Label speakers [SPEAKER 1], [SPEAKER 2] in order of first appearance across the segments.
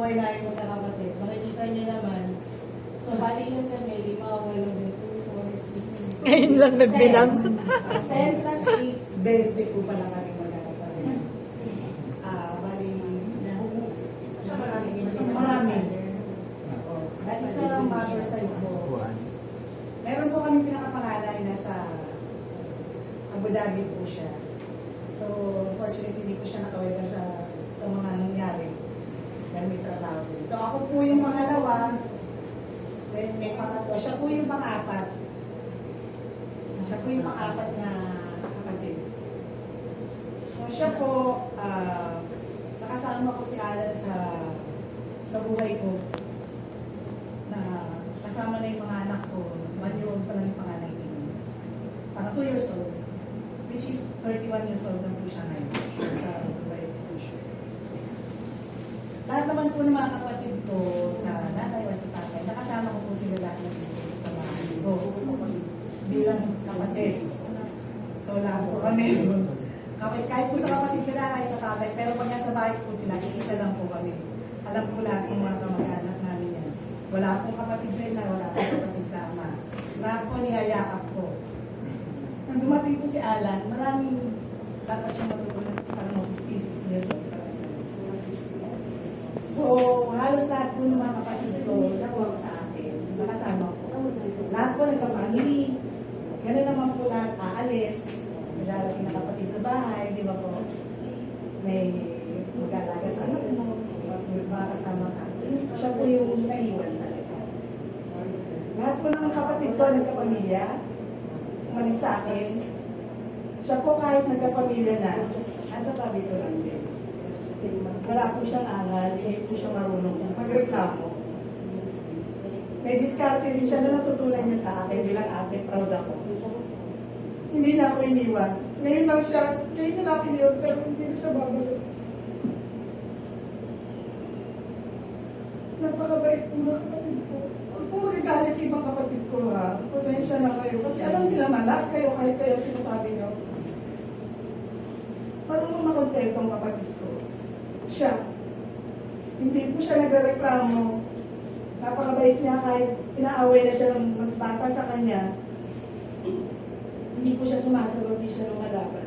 [SPEAKER 1] buhay namin magkakapatid. Makikita niyo naman. So, bali yun kami, 5, 8, 2, 4, 6.
[SPEAKER 2] Ngayon lang nagbilang.
[SPEAKER 1] 10 plus 8, 20 po pala kami magkakapatid. Bali, marami. Dahil sa mother side po, meron po kami pinakapangalan na sa Abu Dhabi po siya. So, unfortunately, hindi ko siya nakawegan sa mga nangyari. Dahil may trabaho. So, ako po yung pangalawa. Then, may pangatlo. Siya po yung pang-apat. Siya po yung pang-apat na kapatid. So, siya po, nakasama ko si Alan sa buhay ko. Na kasama na yung mga anak ko. 1 year old pa lang yung panganay ko. Parang 2 years old. Which is 31 years old na po siya ngayon sa Dubai. Lahat naman po ng mga kapatid ko sa nanay or sa tatay, nakasama ko po sila lahat dito sa bahay ko bilang kapatid. So lahat po kami. Kahit po sa kapatid sila ay sa tatay, pero pag nasa bahay po sila, iisa lang po kami. Alam po lahat ng mga kamag-anak namin yan. Wala pong kapatid sa ina, wala pong kapatid sa ama. Lahat po niyayakap po. Nang dumating po si Alan, maraming dapat siya matutunan sa parang 56 years old. So, halos lahat po ng mga kapatid ko nakuha sa akin, nakasama ko. Lahat po nagka-family. Ganun naman po lahat aalis. Maglalaki na kapatid sa bahay, di ba po? May mag-alaga sa anak mo, mga kasama ka. Siya po yung naiwan sa lahat. Lahat po ng kapatid ko nagka-pamilya. Umalis sa akin. Siya po kahit nagka-pamilya na, nasa tabi ko lang din. Wala po siyang aral, hindi po siya marunong magreklamo. May diskarte din siya na natutunan niya sa akin bilang ate, proud ako. Hindi na ako iniwan. Ngayon lang siya, ngayon na lang iniwan, pero hindi na siya babalik. Napakabait po mga kapatid ko. Huwag po magagalit sa ibang kapatid ko ha. Pasensya na kayo. Kasi alam niyo naman, lahat kayo, kahit kayo sinasabi niyo. Marunong makontentong kapatid ko. Siya. Hindi po siya nagreklamo. Napakabait niya kahit inaaway na siya ng mas bata sa kanya. Hindi po siya sumasagot, hindi siya lumalaban.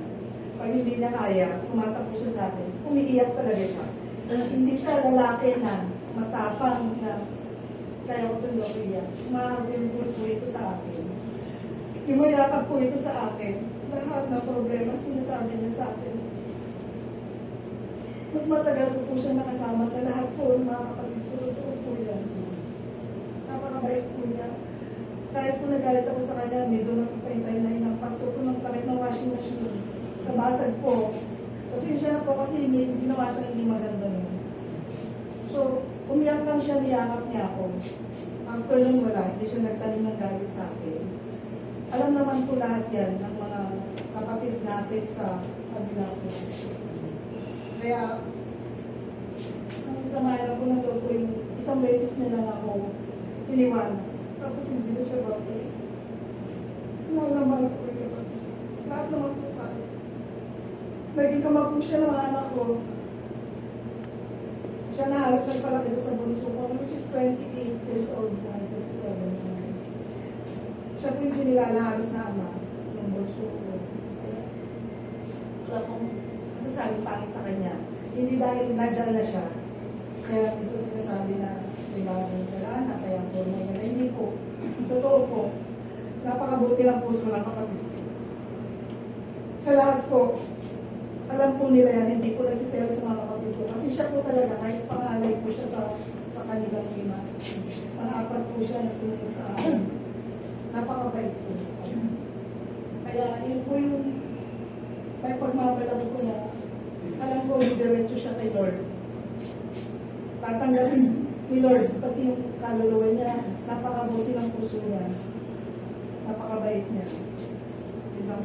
[SPEAKER 1] Pag hindi niya kaya, tumatakbo siya sa akin. Umiiyak talaga siya. Hindi siya lalaki na matapang na kaya ko ito iyak. Mabimbul po ito sa akin. Imayakap po ito sa akin. Lahat ng problema sinasabi niya sa akin. Mas matagal ko po siya nakasama sa lahat po ng mga kapatid ko. Totoo po yan. Napakabait po niya. Kahit po nagalit ako sa kanya, may doon ako pa yung time na yun. Ang Pasko po ng takip ng washing machine. Nabasag po. Kasi siya na po kasi may ginawa siya hindi maganda nun. So, umiyak lang siya, niyakap niya ako. After nun wala, hindi siya nagtanim ng galit sa akin. Alam naman po lahat yan ng mga kapatid natin sa kabila po. Kaya, ang sama lang po na po yung isang beses na lang ako iniwan. Tapos hindi na siya babalik. Naman po yun. Lahat naman po tayo. Naging kama po siya ng mga anak ko. Siya na halos nagpalaki ko sa bunso ko, which is 28 years old na, 27. Siya po yung sinilala halos na ama ng bunso ko. Wala pong masasabing pangit sa kanya. Hindi dahil nadyan na siya. Kaya isa sinasabi na nagagawin ka na, kaya po na yun. Hindi po. Totoo po. Napakabuti ng puso ng kapatid ko. Sa lahat po, alam po nila yan, hindi po nagsiselo sa mga kapatid ko. Kasi siya po talaga, kahit pangalay po siya sa kanilang ina. Pang-apat po siya na sumunod sa akin. Napakabait po. Kaya yun po yung kahit pagmamalaki ko na alam ko diretso siya kay Lord. Tatanggapin ni Lord, pati yung kaluluwa niya, napakabuti ng puso niya. Napakabait niya. Diba?